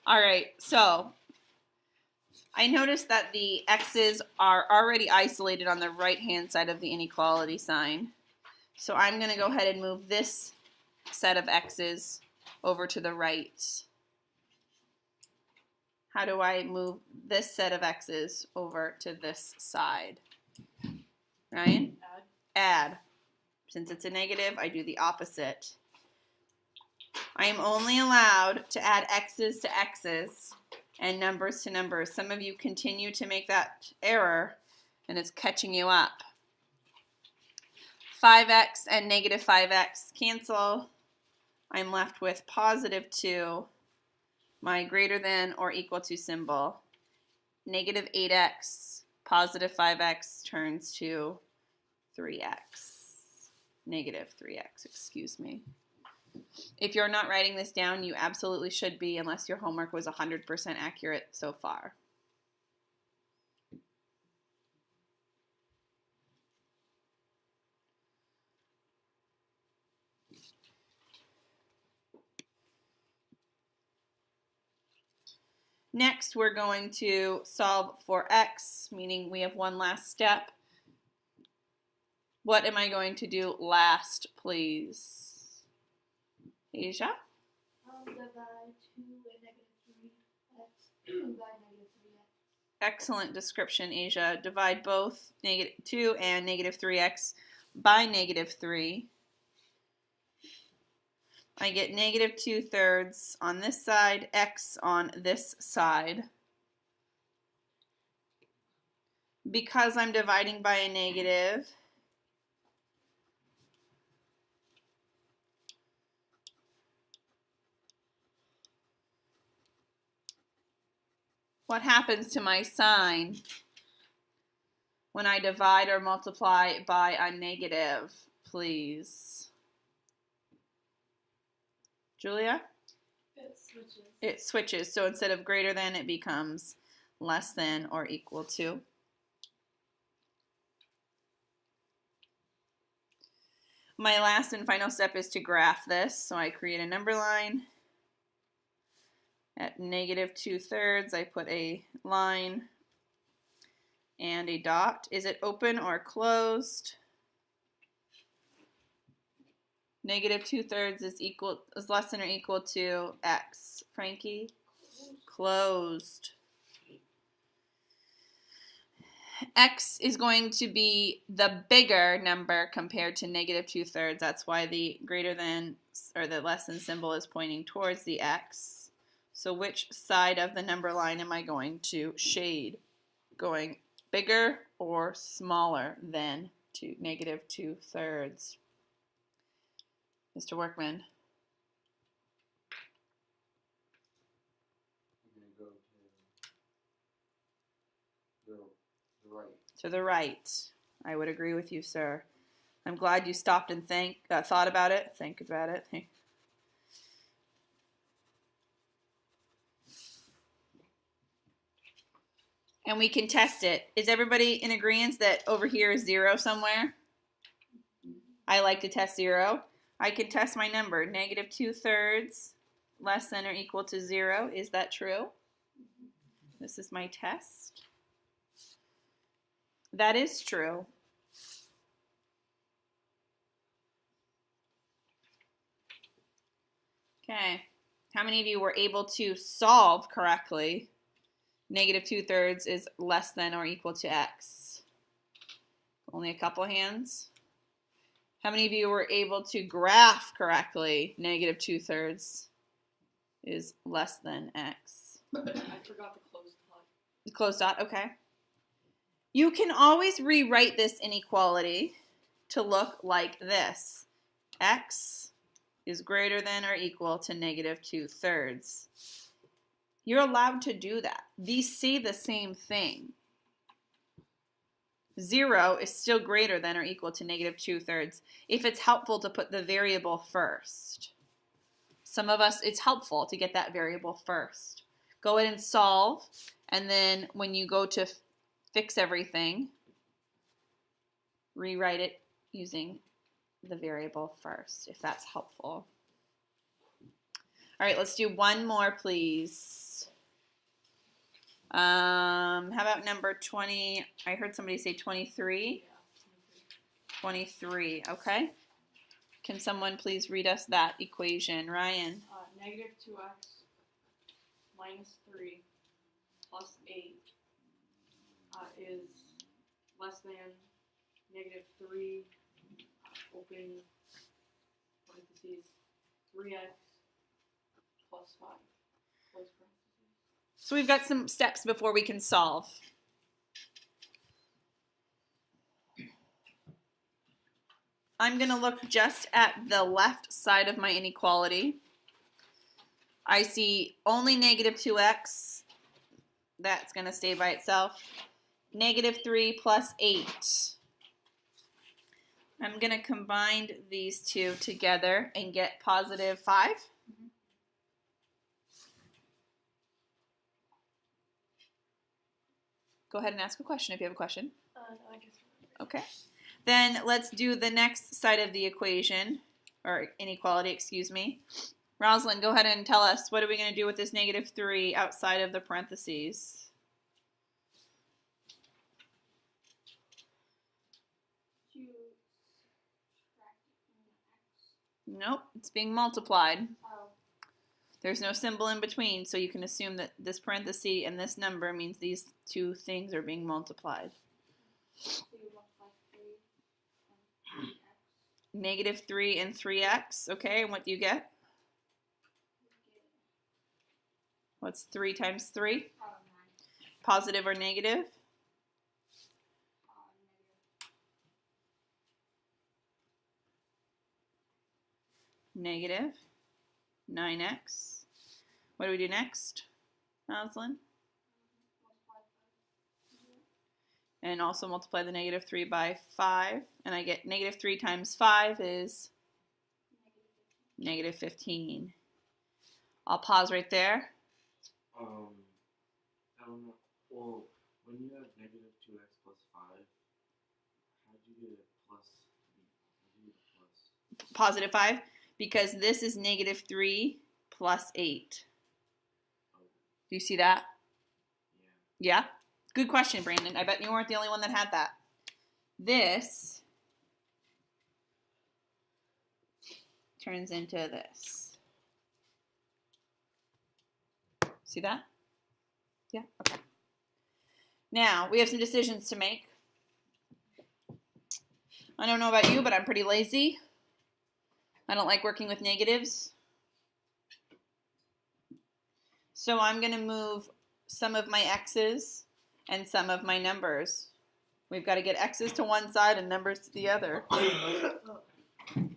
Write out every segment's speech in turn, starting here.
All right, so I noticed that the x's are already isolated on the right-hand side of the inequality sign. So I'm going to go ahead and move this set of x's over to the right. How do I move this set of x's over to this side? Ryan? Add. Since it's a negative, I do the opposite. I am only allowed to add x's to x's and numbers to numbers. Some of you continue to make that error, and it's catching you up. 5x and negative 5x cancel. I'm left with positive 2, my greater than or equal to symbol. Negative 8x, positive 5x turns to 3x. Negative 3x, excuse me. If you're not writing this down, you absolutely should be, unless your homework was 100% accurate so far. Next, we're going to solve for x, meaning we have one last step. What am I going to do last, please? Asia? I'll divide 2 and negative 3x by negative 3x. Excellent description, Asia. Divide both negative 2 and negative 3x by negative 3. I get negative 2/3 on this side, x on this side. Because I'm dividing by a negative, what happens to my sign when I divide or multiply by a negative, please? Julia? It switches. It switches. So instead of greater than, it becomes less than or equal to. My last and final step is to graph this. So I create a number line. At negative 2/3, I put a line and a dot. Is it open or closed? Negative 2/3 is less than or equal to x. Frankie? Closed. X is going to be the bigger number compared to negative 2/3. That's why the greater than or the less than symbol is pointing towards the x. So which side of the number line am I going to shade? Going bigger or smaller than negative 2/3? Mr. Workman. I'm going to go to the right. To the right. I would agree with you, sir. I'm glad you stopped and thought about it. Think about it. And we can test it. Is everybody in agreement that over here is 0 somewhere? I like to test 0. I can test my number. Negative 2/3 less than or equal to 0. Is that true? This is my test. That is true. Okay. How many of you were able to solve correctly? Negative 2/3 is less than or equal to x. Only a couple hands. How many of you were able to graph correctly? Negative 2/3 is less than x. I forgot the closed dot. The closed dot, okay. You can always rewrite this inequality to look like this. X is greater than or equal to negative 2/3. You're allowed to do that. These say the same thing. 0 is still greater than or equal to negative 2/3 if it's helpful to put the variable first. Some of us, it's helpful to get that variable first. Go ahead and solve, and then when you go to fix everything, rewrite it using the variable first, if that's helpful. All right, let's do one more, please. How about number 20? I heard somebody say 23. Yeah. 23, okay. Can someone please read us that equation? Ryan. Negative 2x minus 3 plus 8 is less than negative 3, open parentheses, 3x plus 5, close parentheses. So we've got some steps before we can solve. I'm going to look just at the left side of my inequality. I see only negative 2x. That's going to stay by itself. Negative 3 plus 8. I'm going to combine these two together and get positive 5. Go ahead and ask a question if you have a question. No, I just Okay. Then let's do the next side of the equation, or inequality, excuse me. Rosalind, go ahead and tell us, what are we going to do with this negative 3 outside of the parentheses? Nope, it's being multiplied. Oh. There's no symbol in between, so you can assume that this parenthesis and this number means these two things are being multiplied. So you multiply 3 and 3x. Negative 3 and 3x, okay, and what do you get? What's 3 times 3? 9. Positive or negative? Negative 9x. What do we do next, Rosalind? And also multiply the negative 3 by 5. And I get negative 3 times 5 is negative 15. I'll pause right there. I don't know. Well, when you have negative 2x plus 5, how do you get a plus? How do you get a plus? Positive 5, because this is negative 3 plus 8. Do you see that? Yeah. Yeah? Good question, Brandon. I bet you weren't the only one that had that. This turns into this. See that? Yeah? Okay. Now, we have some decisions to make. I don't know about you, but I'm pretty lazy. I don't like working with negatives. So I'm going to move some of my x's and some of my numbers. We've got to get x's to one side and numbers to the other.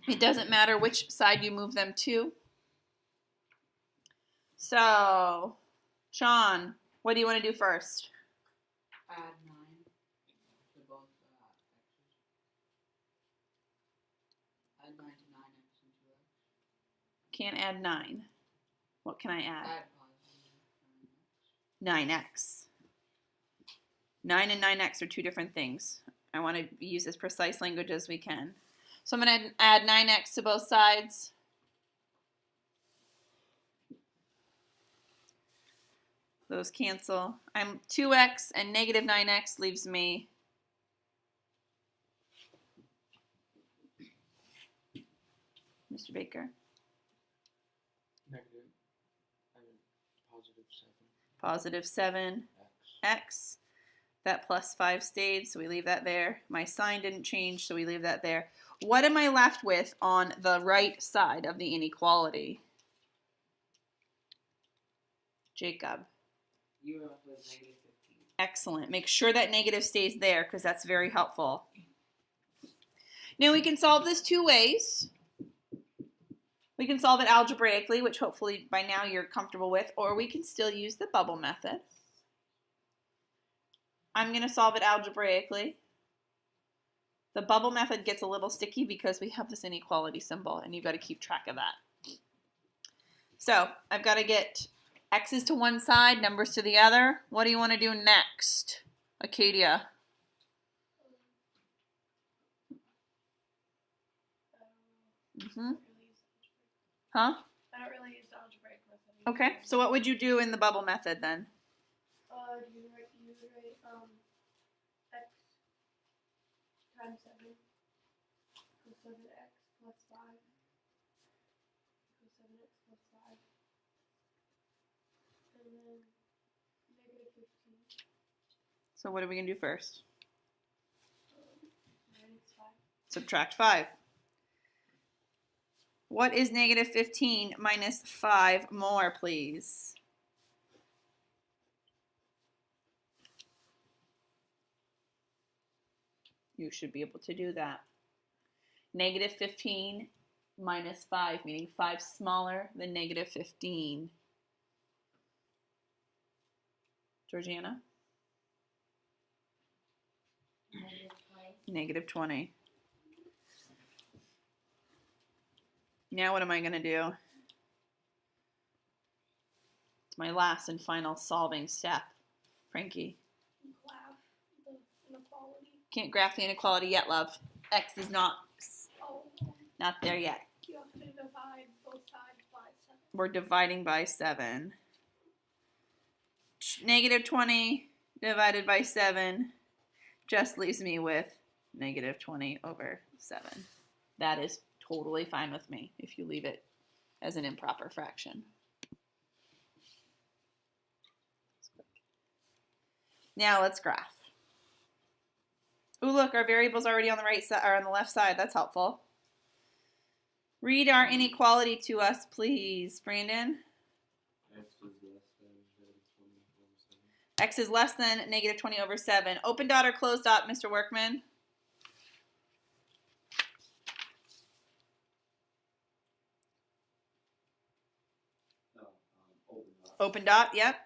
It doesn't matter which side you move them to. So, Sean, what do you want to do first? Add 9 to both x's. Add 9 to 9x and 2x. Can't add 9. What can I add? Add positive 9x. 9 and 9x are two different things. I want to use as precise language as we can. So I'm going to add 9x to both sides. Those cancel. I'm 2x and negative 9x leaves me Mr. Baker. Negative. Positive 7. Positive 7x. X. That plus 5 stayed, so we leave that there. My sign didn't change, so we leave that there. What am I left with on the right side of the inequality? Jacob. You are left with negative 15. Excellent. Make sure that negative stays there because that's very helpful. Now we can solve this two ways. We can solve it algebraically, which hopefully by now you're comfortable with, or we can still use the bubble method. I'm going to solve it algebraically. The bubble method gets a little sticky because we have this inequality symbol, and you've got to keep track of that. So I've got to get x's to one side, numbers to the other. What do you want to do next, Acadia? Mm-hmm. I don't really use algebraic. Huh? I don't really use algebraic method. Okay. So what would you do in the bubble method then? You would write x times 7 equals 7x plus 5 equals 7x plus 5. And then negative 15 So what are we gonna do first? minus 5. Subtract 5. What is negative 15 minus 5 more, please? You should be able to do that. Negative 15 minus 5, meaning 5 smaller than negative 15. Georgiana? Negative 20. Now what am I going to do? It's my last and final solving step. Frankie? Graph the inequality. Can't graph the inequality yet, love. X is not there yet. You have to divide both sides by 7. We're dividing by 7. Negative 20 divided by 7 just leaves me with negative 20 over 7. That is totally fine with me if you leave it as an improper fraction. Now let's graph. Ooh, look, our variable's already on the right side or on the left side. That's helpful. Read our inequality to us, please, Brandon. X is less than negative 20 over 7. X is less than negative 20 over 7. Open dot or closed dot, Mr. Workman? No, open dot. Open dot, yep.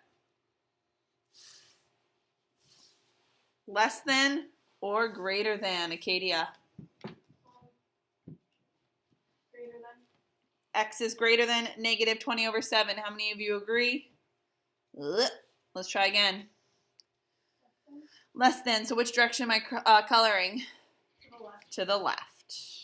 Less than or greater than, Acadia? Greater than. X is greater than negative 20 over 7. How many of you agree? Ugh. Let's try again. Less than. So which direction am I coloring? To the left. To the left.